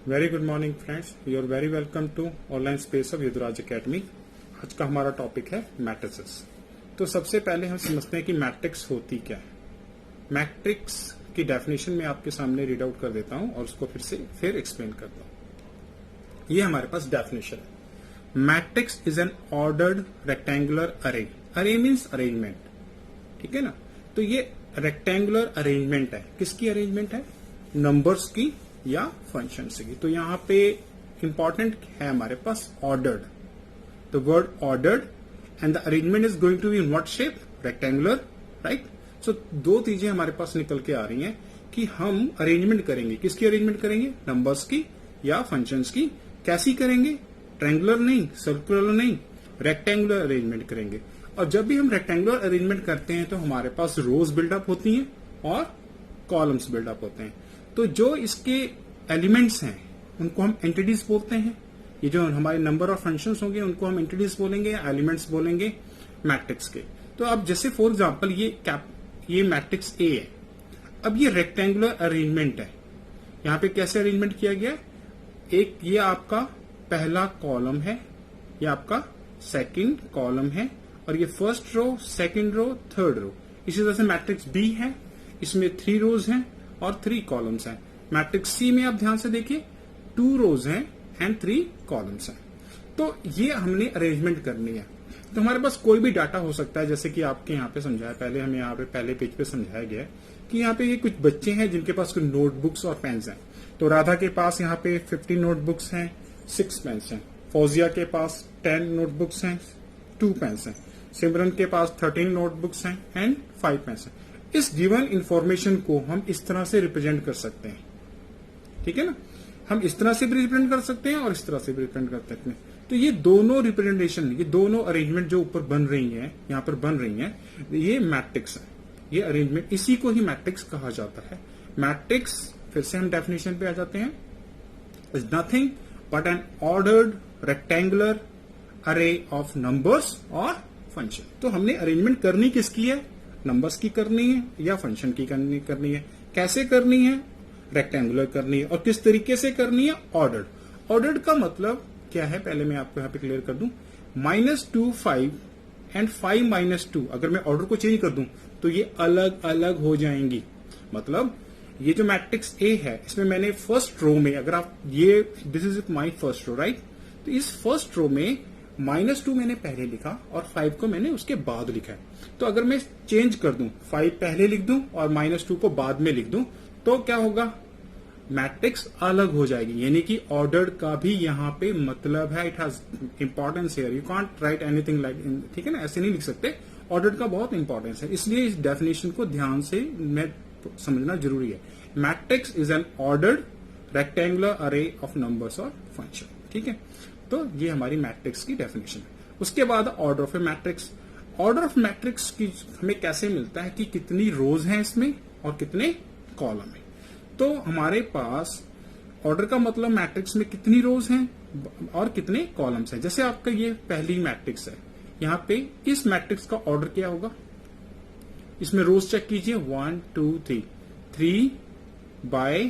Very good morning friends, you are very welcome to online space of Yuddhraj academy. आज का हमारा topic है matrices. तो सबसे पहले हम समझते हैं कि मैट्रिक्स होती क्या है। मैट्रिक्स की डेफिनेशन मैं आपके सामने रीड आउट कर देता हूं और उसको फिर एक्सप्लेन करता हूं। ये हमारे पास डेफिनेशन है। Matrix is an ordered rectangular अरे। अरे मीन्स अरेंजमेंट, ठीक है ना। तो ये रेक्टेंगुलर अरेंजमेंट है। किसकी अरेंजमेंट है? नंबर्स की या फंक्शंस की। तो यहां पे इंपॉर्टेंट है हमारे पास ordered, the word ordered, and the arrangement is going to be in what shape? Rectangular, right. So दो चीजें हमारे पास निकल के आ रही हैं कि हम अरेंजमेंट करेंगे। किसकी अरेंजमेंट करेंगे? नंबर्स की या फंक्शंस की। कैसी करेंगे? ट्रायंगुलर नहीं, सर्कुलर नहीं, रेक्टेंगुलर अरेंजमेंट करेंगे। और जब भी हम रेक्टेंगुलर अरेंजमेंट करते हैं तो हमारे पास रोज बिल्डअप होती हैं और कॉलम्स बिल्डअप होते हैं। तो जो इसके एलिमेंट्स हैं उनको हम एंटिटीज बोलते हैं। ये जो हमारे नंबर और फंक्शंस होंगे उनको हम एंटिटीज बोलेंगे या एलिमेंट्स बोलेंगे मैट्रिक्स के। तो अब जैसे फॉर एग्जांपल ये मैट्रिक्स ए है। अब ये रेक्टेंगुलर अरेंजमेंट है। यहां पे कैसे अरेंजमेंट किया गया? एक ये आपका पहला कॉलम है, ये आपका सेकंड कॉलम है, और ये first row, second row, third row. इसी तरह से मैट्रिक्स बी है, इसमें 3 रोज हैं और 3 कॉलम्स हैं। मैट्रिक्स सी में आप ध्यान से देखिए 2 रोज हैं एंड 3 कॉलम्स हैं। तो ये हमने अरेंजमेंट करनी है। तो हमारे पास कोई भी डाटा हो सकता है, जैसे कि आपके यहाँ पे समझाया, पहले हमें यहाँ पे पहले पेज पे समझाया गया है कि यहाँ पे ये कुछ बच्चे हैं जिनके पास कुछ नोटबुक्स और पेन्स हैं। तो राधा के पास यहाँ पे 50 नोटबुक्स हैं, 6 पेन्स हैं। फौजिया के पास 10 नोटबुक्स हैं, 2 पेन्स हैं। सिमरन के पास 13 नोटबुक्स हैं एंड 5 पेन्स हैं। इस गिवन इंफॉर्मेशन को हम इस तरह से रिप्रेजेंट कर सकते हैं, ठीक है ना। हम इस तरह से भी रिप्रेजेंट कर सकते हैं और इस तरह से भी रिप्रेजेंट कर सकते हैं। तो ये दोनों रिप्रेजेंटेशन, ये दोनों अरेंजमेंट जो ऊपर बन रही है, यहाँ पर बन रही है, ये मैट्रिक्स है। ये अरेंजमेंट, इसी को ही मैट्रिक्स कहा जाता है। मैट्रिक्स, फिर से हम डेफिनेशन पे आ जाते हैं, is nothing but N ordered rectangular अरे ऑफ नंबर्स और फंक्शन। तो हमने अरेंजमेंट करनी किसकी है? नंबर्स की करनी है या फंक्शन की करनी है। कैसे करनी है? रेक्टेंगुलर करनी है। और किस तरीके से करनी है? ऑर्डर्ड। ऑर्डर्ड का मतलब क्या है, पहले मैं आपको यहाँ पे क्लियर कर दूं। -2 5 एंड 5 -2, अगर मैं ऑर्डर को चेंज कर दूं तो ये अलग अलग हो जाएंगी। मतलब ये जो मैट्रिक्स ए है, इसमें मैंने फर्स्ट रो में, अगर आप ये, this is my first row, right. तो इस फर्स्ट रो में -2 मैंने पहले लिखा और 5 को मैंने उसके बाद लिखा है। तो अगर मैं चेंज कर दूं, 5 पहले लिख दूं और -2 को बाद में लिख दूं, तो क्या होगा? मैट्रिक्स अलग हो जाएगी। यानी कि ऑर्डर्ड का भी यहाँ पे मतलब है, it has importance here. You can't right anything like, ठीक है ना, ऐसे नहीं लिख सकते। ऑर्डर्ड का बहुत इंपॉर्टेंस है, इसलिए इस डेफिनेशन को ध्यान से समझना जरूरी है। Matrix is an ordered rectangular अरे ऑफ नंबर्स और फंक्शन, ठीक है। तो ये हमारी मैट्रिक्स की डेफिनेशन है। उसके बाद order of A matrix. Order of matrix की हमें कैसे मिलता है कि कितनी रोज हैं इसमें और कितने कॉलम हैं। तो हमारे पास ऑर्डर का मतलब मैट्रिक्स में कितनी रोज हैं और कितने कॉलम्स हैं। जैसे आपका ये पहली मैट्रिक्स है, यहाँ पे इस मैट्रिक्स का ऑर्डर क्या होगा? इसमें रोज चेक कीजिए, 1 2 3, 3 बाय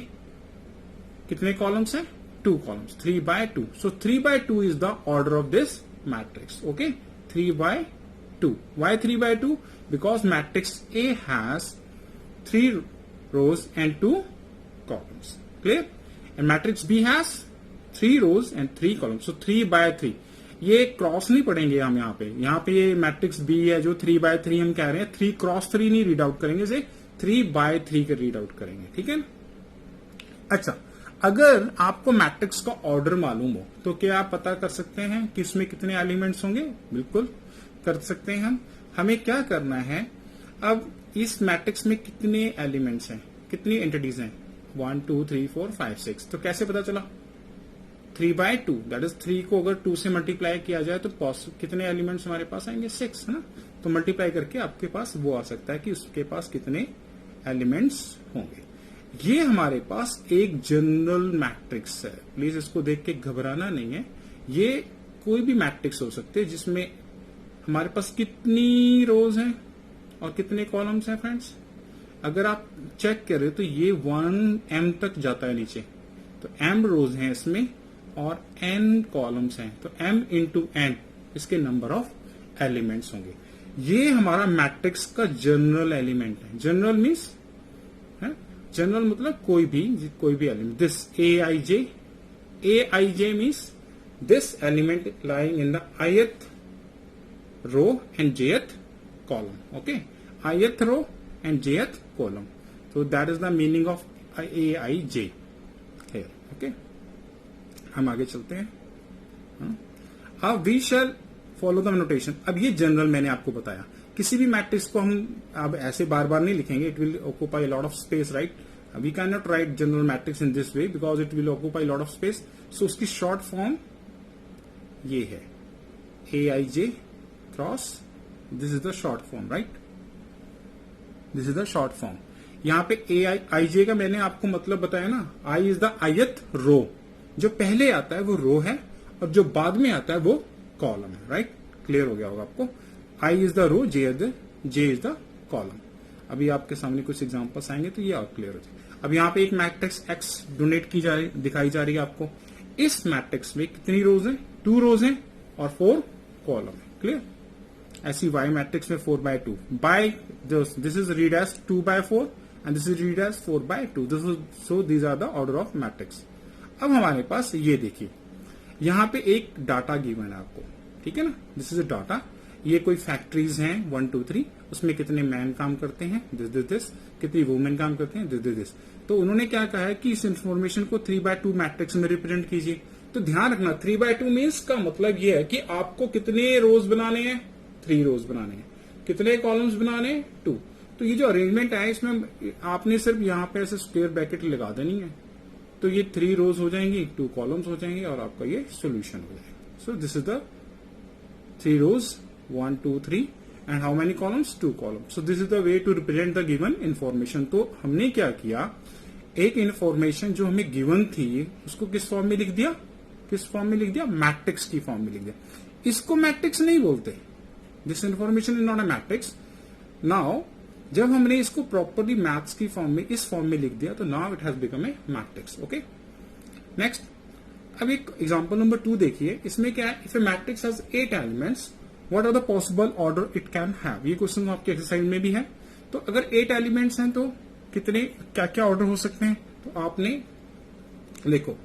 कितने कॉलम्स हैं? 2 columns, 3 by 2. So 3 by 2 is the order of this matrix. Okay, 3 by 2. Why 3 by 2? Because matrix A has 3 rows and 2 columns. Clear? And matrix B has 3 rows and 3 columns. So 3 by 3. ये cross नहीं पढ़ेंगे हम यहाँ पे। यहाँ पे ये matrix B है जो 3 by 3 हम कह रहे हैं, 3 क्रॉस 3 नहीं रीड आउट करेंगे, इसे 3 by 3 का रीड आउट करेंगे, ठीक है। अच्छा, अगर आपको मैट्रिक्स का ऑर्डर मालूम हो तो क्या आप पता कर सकते हैं कि इसमें कितने एलिमेंट्स होंगे? बिल्कुल कर सकते हैं हम। हमें क्या करना है, अब इस मैट्रिक्स में कितने एलिमेंट्स हैं, कितनी एंटिटीज हैं? 1 2 3 4 5 6। तो कैसे पता चला? 3 by 2, दैट इज 3 को अगर 2 से मल्टीप्लाई किया जाए तो कितने एलिमेंट्स हमारे पास आएंगे? 6, है ना। तो मल्टीप्लाई करके आपके पास वो आ सकता है कि उसके पास कितने एलिमेंट्स होंगे। ये हमारे पास एक जनरल मैट्रिक्स है, प्लीज इसको देख के घबराना नहीं है। ये कोई भी मैट्रिक्स हो सकते हैं जिसमें हमारे पास कितनी रोज हैं और कितने कॉलम्स हैं फ्रेंड्स। अगर आप चेक करें तो ये 1m तक जाता है नीचे, तो m रोज हैं इसमें और n कॉलम्स हैं, तो m इंटू n इसके नंबर ऑफ एलिमेंट्स होंगे। ये हमारा मैट्रिक्स का जनरल एलिमेंट है। जनरल मीन्स जनरल मतलब कोई भी element. This a i j means this element lying in the ith row and jth column. Okay, ith row and jth column, so that is the meaning of aij here. Okay, हम आगे चलते हैं। अब we shall follow the notation. अब ये general मैंने आपको बताया। किसी भी मैट्रिक्स को हम अब ऐसे बार बार नहीं लिखेंगे, it will occupy lot of space, right. We can not write general matrix in this way because it will occupy lot of space. So उसकी शॉर्ट फॉर्म ये है aij cross, this is the short form, right, this is the short form. यहाँ पे aij का मैंने आपको मतलब बताया ना, i इज द ith रो, जो पहले आता है वो रो है और जो बाद में आता है वो कॉलम है, राइट। क्लियर हो गया होगा आपको। i is the row, j is the column. अभी आपके सामने कुछ एग्जांपल्स आएंगे तो ये और क्लियर हो जाए। अब यहाँ पे एक मैट्रिक्स x डोनेट दिखाई जा रही है आपको। इस मैट्रिक्स में कितनी रोज है? 2 रोज हैं और 4 कॉलम है। क्लियर। ऐसी y मैट्रिक्स में 4/2 by this is read as 2/4 and this is read as 4/2। So these are the order of matrix. अब हमारे पास ये देखिए, यहाँ पे एक डाटा गिवन है आपको, ठीक है ना। This is a data. ये कोई फैक्ट्रीज हैं 1 2 3, उसमें कितने मैन काम करते हैं, दिस, कितनी वुमेन काम करते हैं, दिस। तो उन्होंने क्या कहा है कि इस इंफॉर्मेशन को 3/2 मैट्रिक्स में रिप्रेजेंट कीजिए। तो ध्यान रखना 3/2 मीन्स का मतलब ये है कि आपको कितने रोज बनाने हैं, 3 रोज बनाने हैं। कितने कॉलम्स बनाने हैं, 2। तो ये जो अरेंजमेंट है इसमें आपने सिर्फ यहाँ पे ऐसे स्क्वायर ब्रैकेट लगा देनी है, तो ये 3 रोज हो जाएंगी, 2 कॉलम्स हो जाएंगे और आपका ये सोल्यूशन हो जाएगा। So this is the 3 rows 1 2 3 and how many columns, 2 columns. So this is the way to represent the given information. तो हमने क्या किया, एक इंफॉर्मेशन जो हमें गिवन थी उसको किस फॉर्म में लिख दिया, मैट्रिक्स की फॉर्म में लिख दिया। इसको मैट्रिक्स नहीं बोलते, this information is not a matrix. Now जब हमने इसको प्रॉपरली मैथ्स की फॉर्म में, इस फॉर्म में लिख दिया, तो now it has become a matrix. Okay, next. अब एक एग्जांपल नंबर 2 देखिए। इसमें क्या है, if a matrix has 8 elements what are the possible order it can have. ये क्वेश्चन आपके एक्सरसाइज में भी है। तो अगर 8 एलिमेंट्स हैं तो कितने क्या क्या ऑर्डर हो सकते हैं। तो आपने देखो,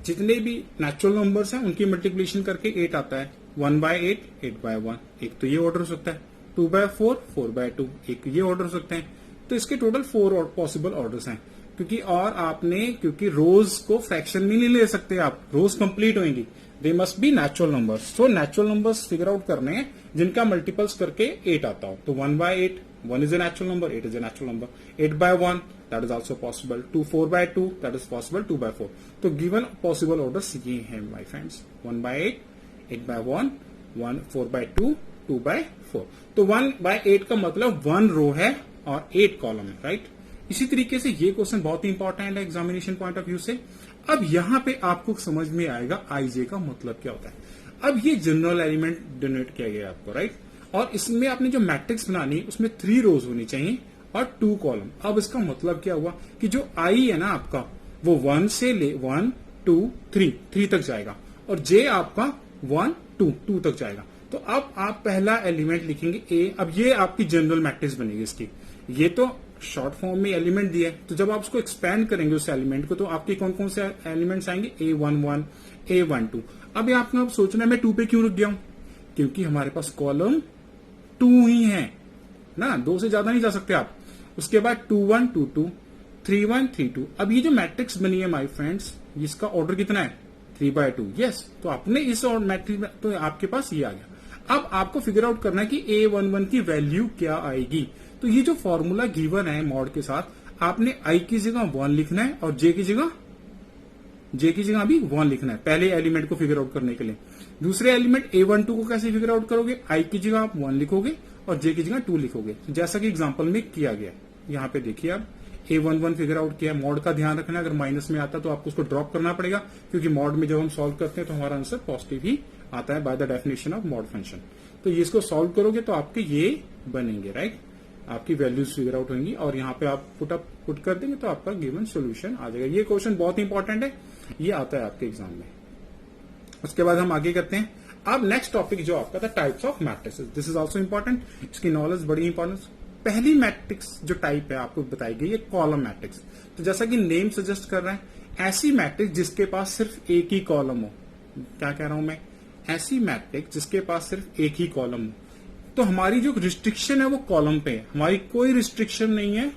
जितने भी नेचुरल नंबर्स हैं उनकी मल्टीप्लिकेशन करके 8 आता है। 1/8 8/1, एक तो ये ऑर्डर हो सकता है। 2/4 4/2, एक ये ऑर्डर हो सकते हैं। तो इसके टोटल 4 पॉसिबल ऑर्डर्स हैं। क्योंकि रोज को फ्रैक्शन में नहीं ले सकते आप, रोज कंप्लीट होंगी, they must be natural numbers. So natural numbers figure out करने हैं जिनका मल्टीपल्स करके 8 आता हो। तो 1/8, 1 is a natural number, 8 is a natural number. 8/1, that is also possible. 4/2, that is possible. 2/4. तो given possible orders ये हैं my friends. 1/8, 8/1, 4/2, 2/4. तो 1/8 का मतलब 1 रो है और 8 कॉलम है, राइट। इसी तरीके से ये क्वेश्चन बहुत ही इंपॉर्टेंट है एग्जामिनेशन पॉइंट ऑफ व्यू से। अब यहाँ पे आपको समझ में आएगा आईजे का मतलब क्या होता है। अब ये जनरल एलिमेंट डोनेट किया गया आपको, राइट। और इसमें आपने जो मैट्रिक्स बनानी है उसमें 3 रोज होनी चाहिए और 2 कॉलम। अब इसका मतलब क्या हुआ कि जो आई है ना आपका, वो 1 से ले 1 2 3 तक जाएगा और जे आपका 1 2 तक जाएगा। तो अब आप पहला एलिमेंट लिखेंगे ए। अब ये आपकी जनरल मैट्रिक्स बनेगी इसकी। ये तो शॉर्ट फॉर्म में एलिमेंट दिया है, तो जब आप उसको एक्सपैंड करेंगे उस एलिमेंट को, तो आपके कौन कौन से एलिमेंट्स आएंगे, A11 A12। अब आपने अब सोचना है मैं 2 पे क्यों रुक गया हूं, क्योंकि हमारे पास कॉलम 2 ही है ना, 2 से ज्यादा नहीं जा सकते आप। उसके बाद 2 1 2 2 3 1 3 2। अब ये जो मैट्रिक्स बनी है माय फ्रेंड्स, इसका ऑर्डर कितना है, 3/2। यस, तो आपने इस और मैट्रिक्स में तो आपके पास ये आ गया। अब आपको फिगर आउट करना है कि A11 की वैल्यू क्या आएगी। तो ये जो फॉर्मूला गिवन है मॉड के साथ, आपने आई की जगह 1 लिखना है और जे की जगह भी 1 लिखना है पहले एलिमेंट को फिगर आउट करने के लिए। दूसरे एलिमेंट A12 को कैसे फिगर आउट करोगे, आई की जगह आप 1 लिखोगे और जे की जगह 2 लिखोगे, तो जैसा कि एग्जांपल में किया गया। यहाँ पे देखिए आप A11 फिगर आउट किया। मॉड का ध्यान रखना, अगर माइनस में आता तो आपको उसको ड्रॉप करना पड़ेगा, क्योंकि मॉड में जब हम सॉल्व करते हैं तो हमारा आंसर पॉजिटिव ही आता है by the definition of mod function. तो ये इसको सॉल्व करोगे तो आपके ये बनेंगे, राइट। आपकी वैल्यूज फिगर आउट होंगी और यहाँ पे आप पुट कर देंगे तो आपका गिवन सोल्यूशन आ जाएगा। ये क्वेश्चन बहुत इंपॉर्टेंट है, ये आता है आपके एग्जाम में। उसके बाद हम आगे करते हैं। अब नेक्स्ट टॉपिक जो आपका था types of matrices, this is also important, इसकी नॉलेज बड़ी इंपॉर्टेंट। पहली मैट्रिक्स जो टाइप है आपको बताई गई है कॉलम मैट्रिक्स। तो जैसा कि नेम सजेस्ट कर रहा है, ऐसी मैट्रिक्स जिसके पास सिर्फ एक ही कॉलम हो। क्या कह रहा हूं मैं? ऐसी मैट्रिक्स जिसके पास सिर्फ एक ही कॉलम हो। तो हमारी जो रिस्ट्रिक्शन है वो कॉलम पे है, हमारी कोई रिस्ट्रिक्शन नहीं है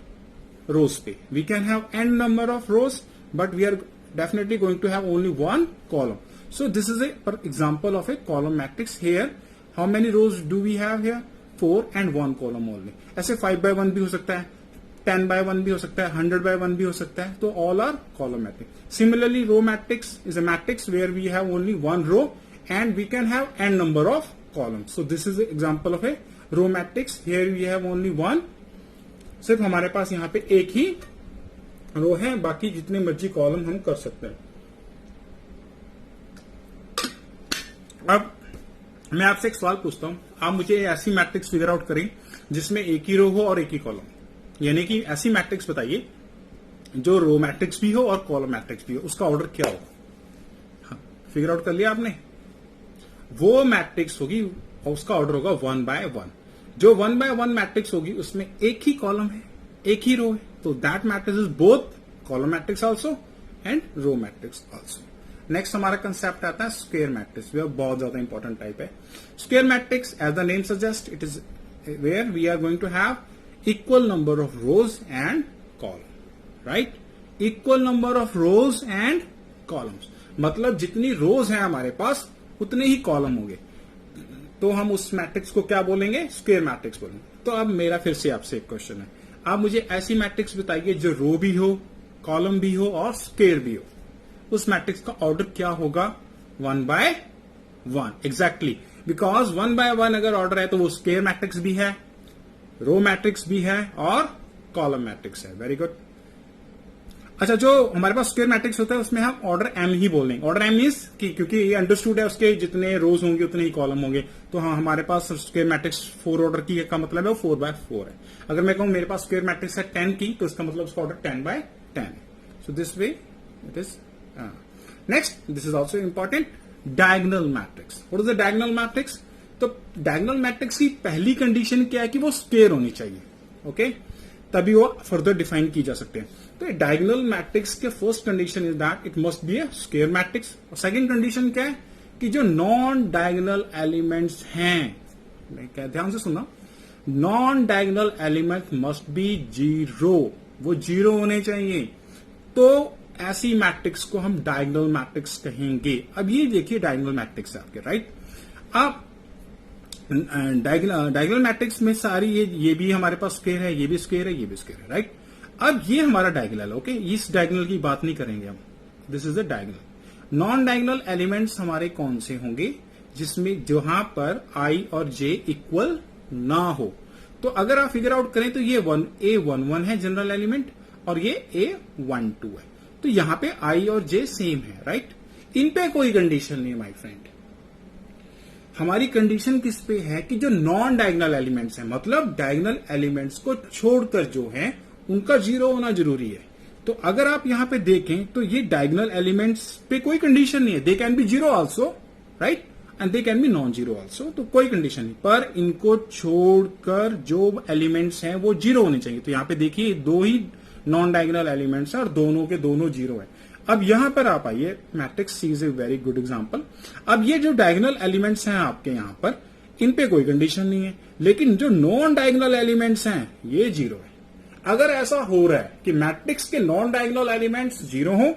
रोज पे। We can have an number of rows but we are definitely going to have only one column. So this is a per example of a column matrix. Here how many rows do we have here? 4 and 1 column only. ऐसे 5 by 1 भी हो सकता है, 10 by 1 भी हो सकता है, 100 by 1 भी हो सकता है। तो all are column matrix. Similarly row matrix is a matrix where we have only one row and we can have n number of columns. So this is an example of a row matrix. Here we have only one. सिर्फ हमारे पास यहाँ पे एक ही row है, बाकी जितने मर्जी column हम कर सकते हैं। अब मैं आपसे एक सवाल पूछता हूं, आप मुझे ऐसी मैट्रिक्स फिगर आउट करें जिसमें एक ही रो हो और एक ही कॉलम। यानी कि ऐसी मैट्रिक्स बताइए जो रो मैट्रिक्स भी हो और कॉलम मैट्रिक्स भी हो, उसका ऑर्डर क्या होगा? हाँ, फिगर आउट कर लिया आपने? वो मैट्रिक्स होगी और उसका ऑर्डर होगा 1 by 1। जो 1 by 1 मैट्रिक्स होगी उसमें एक ही कॉलम है, एक ही रो है, तो that matrix is both column matrix also and row matrix also. Next हमारा कंसेप्ट आता है स्क्वायर मैट्रिक्स। वह बहुत ज्यादा इंपॉर्टेंट टाइप है। Square matrix as the name suggest it is where we are going to have equal number of rows and column, right? Equal number of rows and columns, मतलब जितनी रोज है हमारे पास उतने ही column होंगे। तो हम उस मैट्रिक्स को क्या बोलेंगे? स्क्वायर मैट्रिक्स बोलेंगे। तो अब मेरा फिर से आपसे एक क्वेश्चन है, आप मुझे ऐसी मैट्रिक्स बताइए जो रो भी हो, कॉलम भी हो और स्क्वायर भी हो। उस मैट्रिक्स का ऑर्डर क्या होगा? 1 by 1 एग्जैक्टली, बिकॉज 1 by 1 अगर ऑर्डर है तो वो स्क्वायर मैट्रिक्स भी है, रो मैट्रिक्स भी है और कॉलम मैट्रिक्स है। Very good. अच्छा, जो हमारे पास स्क्वायर मैट्रिक्स होता है उसमें हम ऑर्डर एम ही बोल देंगे। ऑर्डर एम मीन्स क्योंकि ये अंडरस्टूड है उसके जितने रोज होंगे उतने ही कॉलम होंगे। तो हाँ, हमारे पास स्क्वायर मैट्रिक्स 4 ऑर्डर की का मतलब है 4 by 4 है। अगर मैं कहूं मेरे पास स्क्वायर मैट्रिक्स है 10 की, तो इसका मतलब उसका ऑर्डर 10 by 10 है। So this way it is. Next, this is also important, diagonal matrix. What is the diagonal matrix? तो डायगोनल मैट्रिक्स की पहली कंडीशन क्या है कि वो स्क्वायर होनी चाहिए। ओके, तभी वो फर्दर डिफाइन की जा सकते हैं। तो डायगोनल मैट्रिक्स के first condition is that it must be a square matrix. और सेकंड कंडीशन क्या है कि जो नॉन डायगोनल एलिमेंट्स हैं, ध्यान से सुनना, non diagonal element must be 0, वो 0 होने चाहिए। तो ऐसी मैट्रिक्स को हम डायगोनल मैट्रिक्स कहेंगे। अब ये देखिए डायगोनल मैट्रिक्स है आपके, राइट? अब डायगोनल मैट्रिक्स में सारी ये भी हमारे पास स्क्वायर है, ये भी स्क्वायर है, ये भी स्क्वायर है, राइट? अब ये हमारा डायगोनल, ओके? इस डायगोनल की बात नहीं करेंगे हम, this is the diagonal. Non diagonal elements हमारे कौन से होंगे? जिसमें जहां पर i और j इक्वल ना हो। तो अगर आप फिगर आउट करें तो ये A11 है जनरल एलिमेंट और ये A12 है। तो यहां पे i और j सेम है, राइट? इन पे कोई कंडीशन नहीं है माय फ्रेंड। हमारी कंडीशन किस पे है कि जो नॉन डायगोनल एलिमेंट्स हैं, मतलब डायगोनल एलिमेंट्स को छोड़कर जो है उनका 0 होना जरूरी है। तो अगर आप यहां पे देखें तो ये डायगोनल एलिमेंट्स पे कोई कंडीशन नहीं है, they can be 0 also, right? And they can be non 0 also. तो कोई कंडीशन नहीं, पर इनको छोड़कर जो एलिमेंट्स हैं वो 0 होने चाहिए। तो यहां पे देखिए 2 ही नॉन डायगोनल एलिमेंट्स हैं और दोनों के दोनों 0 है। अब यहां पर आप आइए, matrix C is a very good example. अब ये जो डायगोनल एलिमेंट्स हैं आपके यहां पर, इन पे कोई कंडीशन नहीं है, लेकिन जो नॉन डायगोनल एलिमेंट्स हैं ये 0 है। अगर ऐसा हो रहा है कि मैट्रिक्स के नॉन डायगोनल एलिमेंट्स 0 हो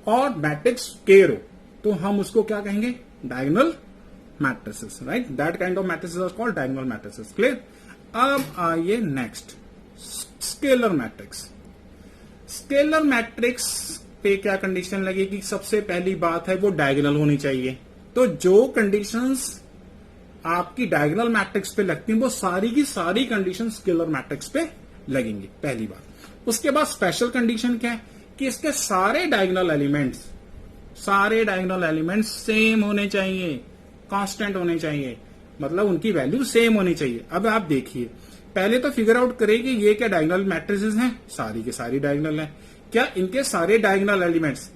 और मैट्रिक्स स्क्वायर हो, तो हम उसको क्या कहेंगे? Diagonal matrices, right? That kind of matrices are called diagonal matrices. Clear? अब आइए नेक्स्ट, स्केलर मैट्रिक्स। स्केलर मैट्रिक्स पे क्या कंडीशन लगेगी? सबसे पहली बात है वो डायगोनल होनी चाहिए। तो जो कंडीशंस आपकी डायगोनल मैट्रिक्स पे लगती हैं वो सारी की सारी कंडीशन स्केलर मैट्रिक्स पे लगेंगी, पहली बात। उसके बाद स्पेशल कंडीशन क्या है कि इसके सारे डायगोनल एलिमेंट्स सेम होने चाहिए, कांस्टेंट होने चाहिए, मतलब उनकी वैल्यू सेम होनी चाहिए। अब आप देखिए पहले तो फिगर आउट करे कि ये क्या डायगोनल मैट्रिसेस हैं, सारी के सारी डायगोनल हैं। क्या इनके सारे डायगोनल एलिमेंट्स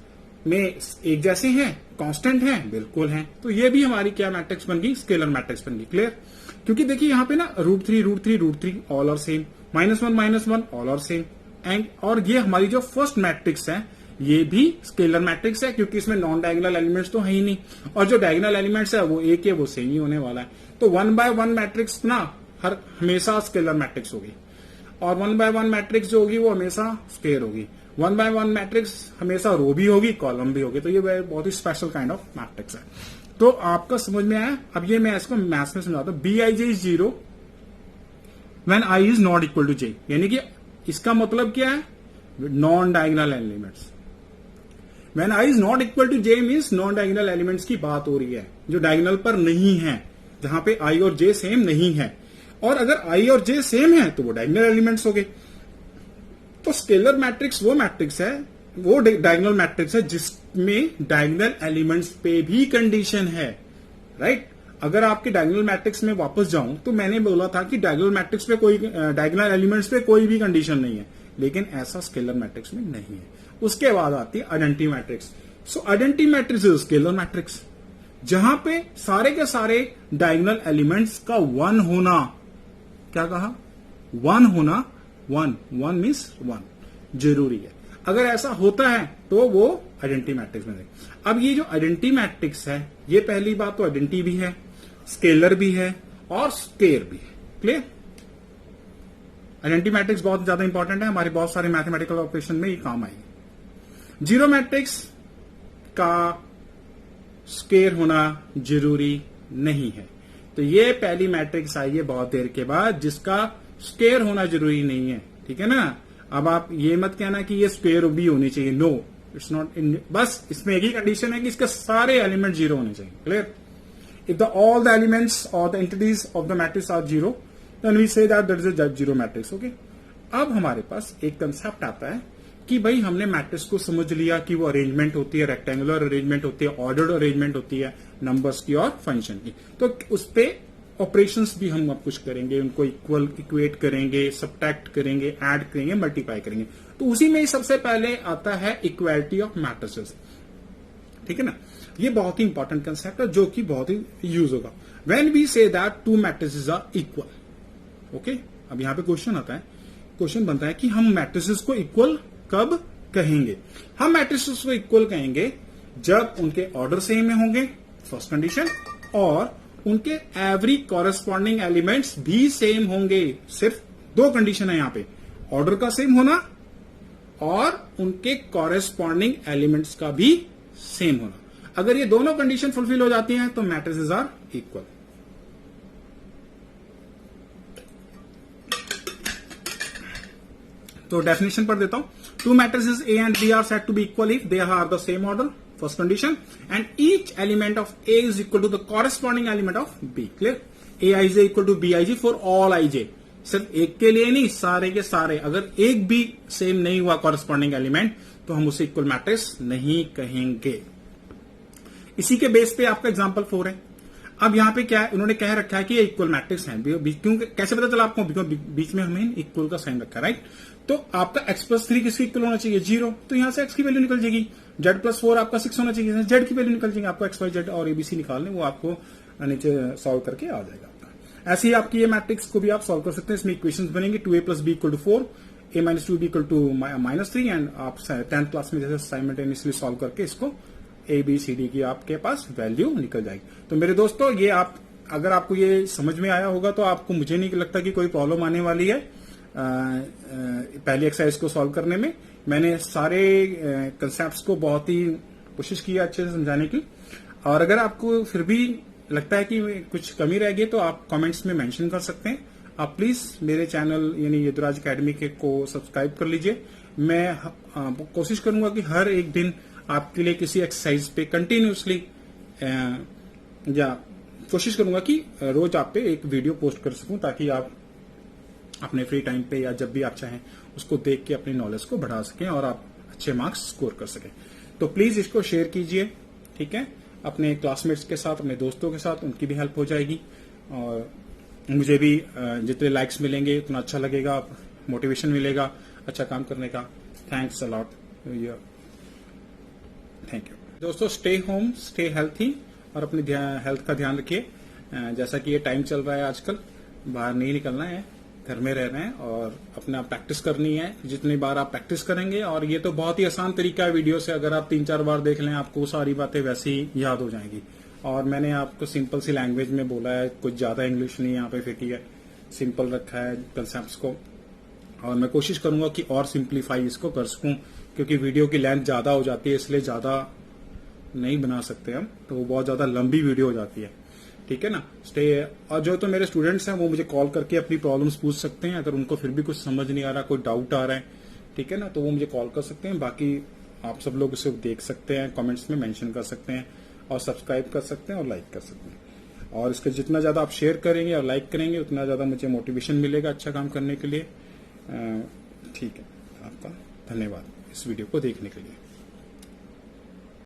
में एक जैसे हैं, कांस्टेंट हैं? बिल्कुल हैं। तो ये भी हमारी क्या मैट्रिक्स बन गई? स्केलर मैट्रिक्स बन गई। क्लियर? क्योंकि देखिए यहाँ पे ना √3 all are same, -1 all are same, and और ये हमारी जो फर्स्ट मैट्रिक्स है ये भी स्केलर मैट्रिक्स है, क्योंकि इसमें नॉन डायगोनल एलिमेंट्स तो है ही नहीं, और जो डायगोनल एलिमेंट्स है वो एक है, वो सेम ही होने वाला है। तो 1 by 1 मैट्रिक्स ना हमेशा स्केलर मैट्रिक्स होगी, और 1 by 1 मैट्रिक्स जो होगी वो हमेशा स्क्वायर होगी। 1 by 1 मैट्रिक्स हमेशा रो भी होगी, कॉलम भी होगी। तो ये बहुत ही स्पेशल काइंड ऑफ मैट्रिक्स है। तो आपका समझ में आया? अब ये मैं इसको मैथ्स में समझाता हूं। Bij is 0 when i is not equal to j, यानी कि इसका मतलब क्या है? Non diagonal elements. When i is not equal to j means non diagonal elements की बात हो रही है, जो डायगोनल पर नहीं है, जहां पे i और j सेम नहीं है। और अगर i और j सेम है तो वो डायगोनल एलिमेंट्स हो गए। तो स्केलर मैट्रिक्स वो मैट्रिक्स है, वो डायगोनल मैट्रिक्स है जिसमें डायगोनल एलिमेंट्स पे भी कंडीशन है, राइट? अगर आपके डायगोनल मैट्रिक्स में वापस जाऊं तो मैंने बोला था कि डायगोनल मैट्रिक्स पे कोई डायगोनल एलिमेंट्स पे कोई भी कंडीशन नहीं है, लेकिन ऐसा स्केलर मैट्रिक्स में नहीं है। उसके बाद आती है identity matrix. So identity matrix is scalar matrix, जहां पे सारे के सारे डायगोनल एलिमेंट्स का 1 होना, क्या कहा? 1 होना, 1 मीन्स 1 जरूरी है। अगर ऐसा होता है तो वो आइडेंटिटी मैट्रिक्स में। अब ये जो आइडेंटिटी मैट्रिक्स है, ये पहली बात तो आइडेंटिटी भी है, स्केलर भी है और स्क्वायर भी है। क्लियर? आइडेंटिटी मैट्रिक्स बहुत ज्यादा इंपॉर्टेंट है, हमारे बहुत सारे मैथमेटिकल ऑपरेशन में ये काम आएगी। जीरो मैट्रिक्स का स्क्वायर होना जरूरी नहीं है। तो ये पहली मैट्रिक्स आई है बहुत देर के बाद, जिसका स्क्वायर होना जरूरी नहीं है। ठीक है ना? अब आप ये मत कहना कि ये स्क्वायर भी होनी चाहिए। No, it's not in. बस इसमें एक ही कंडीशन है कि इसके सारे एलिमेंट 0 होने चाहिए। Clear? If the all the elements और the entities of the matrix are 0, then we say that is a zero matrix. Okay, अब हमारे पास एक कंसेप्ट आता है कि भाई हमने मैट्रिक्स को समझ लिया कि वो अरेंजमेंट होती है, रेक्टेंगुलर अरेंजमेंट होती है, ऑर्डर्ड अरेंजमेंट होती है नंबर्स की और फंक्शन की। तो उस पे ऑपरेशंस भी हम अब कुछ करेंगे, उनको इक्वेट करेंगे, सब्ट्रैक्ट करेंगे, ऐड करेंगे, मल्टीप्लाई करेंगे। तो उसी में सबसे पहले आता है इक्वालिटी ऑफ मैट्रिसेस। ठीक है ना? ये बहुत ही इंपॉर्टेंट कंसेप्ट है जो कि बहुत ही यूज होगा। When we say that two matrices are equal. Okay, अब यहां पे क्वेश्चन आता है, क्वेश्चन बनता है कि हम मैट्रिसेस को इक्वल कब कहेंगे? हम मैट्रिसेस को इक्वल कहेंगे जब उनके ऑर्डर सेम में होंगे, फर्स्ट कंडीशन, और उनके एवरी कॉरेस्पॉन्डिंग एलिमेंट्स भी सेम होंगे। सिर्फ 2 कंडीशन है यहां पे, ऑर्डर का सेम होना और उनके कॉरेस्पॉन्डिंग एलिमेंट्स का भी सेम होना। अगर ये दोनों कंडीशन फुलफिल हो जाती हैं तो मैट्रिसेस आर इक्वल। तो डेफिनेशन पढ़ देता हूं। To matrices A and B are said to be equal if they are the same order, first condition, and each element of A is equal to the corresponding element of B. Clear? Aij equal to Bij for all ij. सिर्फ एक के लिए नहीं, सारे के सारे। अगर एक भी सेम नहीं हुआ कॉरेस्पॉन्डिंग एलिमेंट तो हम उसे इक्वल मैट्रिक्स नहीं कहेंगे। इसी के बेस पे आपका एग्जांपल 4 है। अब यहाँ पे क्या है, उन्होंने कह रखा है कि ये इक्वल मैट्रिक्स है। क्यों, कैसे पता चला आपको? बीच में हमने इक्वल का साइन रखा है, राइट? तो आपका x+3 किसकी इक्वल होना चाहिए? 0। तो यहां से x की वैल्यू निकल जाएगी। z+4 आपका 6 होना चाहिए, z की वैल्यू निकल जाएगी। आपको x, y, z और ABC निकालने, वो आपको नीचे सॉल्व करके आ जाएगा आपका। ऐसे ही आपकी ये मैट्रिक्स को भी आप सॉल्व कर सकते हैं। इसमें इक्वेशंस बनेंगे 2a + b = 4, a - 2b = -3, and आप 10th क्लास में जैसे साइमल्टेनियसली सॉल्व करके इसको ABCD की आपके पास वैल्यू निकल जाएगी। तो मेरे दोस्तों, ये आप अगर आपको ये समझ में आया होगा तो आपको, मुझे नहीं लगता कि कोई प्रॉब्लम आने वाली है पहली एक्सरसाइज को सॉल्व करने में। मैंने सारे कंसेप्ट्स को बहुत ही कोशिश की अच्छे से समझाने की, और अगर आपको फिर भी लगता है कि कुछ कमी रह गई तो आप कमेंट्स में मेंशन कर सकते हैं। आप प्लीज मेरे चैनल यानी यदुराज अकेडमी के को सब्सक्राइब कर लीजिए। मैं कोशिश करूंगा कि हर एक दिन आपके लिए किसी एक्सरसाइज पे कंटिन्यूसली, या कोशिश करूंगा कि रोज आप पे एक वीडियो पोस्ट कर सकूं, ताकि आप अपने फ्री टाइम पे या जब भी आप चाहें उसको देख के अपनी नॉलेज को बढ़ा सकें और आप अच्छे मार्क्स स्कोर कर सकें। तो प्लीज इसको शेयर कीजिए, ठीक है, अपने क्लासमेट्स के साथ, अपने दोस्तों के साथ, उनकी भी हेल्प हो जाएगी। और मुझे भी जितने लाइक्स मिलेंगे उतना अच्छा लगेगा, मोटिवेशन मिलेगा अच्छा काम करने का। Thanks a lot, thank you दोस्तों। स्टे होम, स्टे हेल्थी और अपनी हेल्थ का ध्यान रखिए। जैसा कि ये टाइम चल रहा है आजकल, बाहर नहीं निकलना है, घर में रहना है और अपने आप प्रैक्टिस करनी है। जितनी बार आप प्रैक्टिस करेंगे, और ये तो बहुत ही आसान तरीका है वीडियो से, अगर आप 3-4 बार देख लें आपको सारी बातें वैसे ही याद हो जाएंगी। और मैंने आपको सिंपल सी लैंग्वेज में बोला है, कुछ ज्यादा इंग्लिश नहीं यहाँ पे फिटी है, सिंपल रखा है कंसेप्ट को। और मैं कोशिश करूंगा कि और सिंप्लीफाई इसको कर सकूं, क्योंकि वीडियो की लेंथ ज्यादा हो जाती है, इसलिए ज्यादा नहीं बना सकते हम, तो वो बहुत ज्यादा लंबी वीडियो हो जाती है। ठीक है ना, स्टे। और जो तो मेरे स्टूडेंट्स हैं वो मुझे कॉल करके अपनी प्रॉब्लम्स पूछ सकते हैं, अगर उनको फिर भी कुछ समझ नहीं आ रहा, कोई डाउट आ रहा है, ठीक है ना, तो वो मुझे कॉल कर सकते हैं। बाकी आप सब लोग उसे देख सकते हैं, कमेंट्स में मेंशन कर सकते हैं और सब्सक्राइब कर सकते हैं और लाइक कर सकते हैं। और इसका जितना ज्यादा आप शेयर करेंगे और लाइक करेंगे उतना ज्यादा मुझे मोटिवेशन मिलेगा अच्छा काम करने के लिए। ठीक है, आपका धन्यवाद इस वीडियो को देखने के लिए।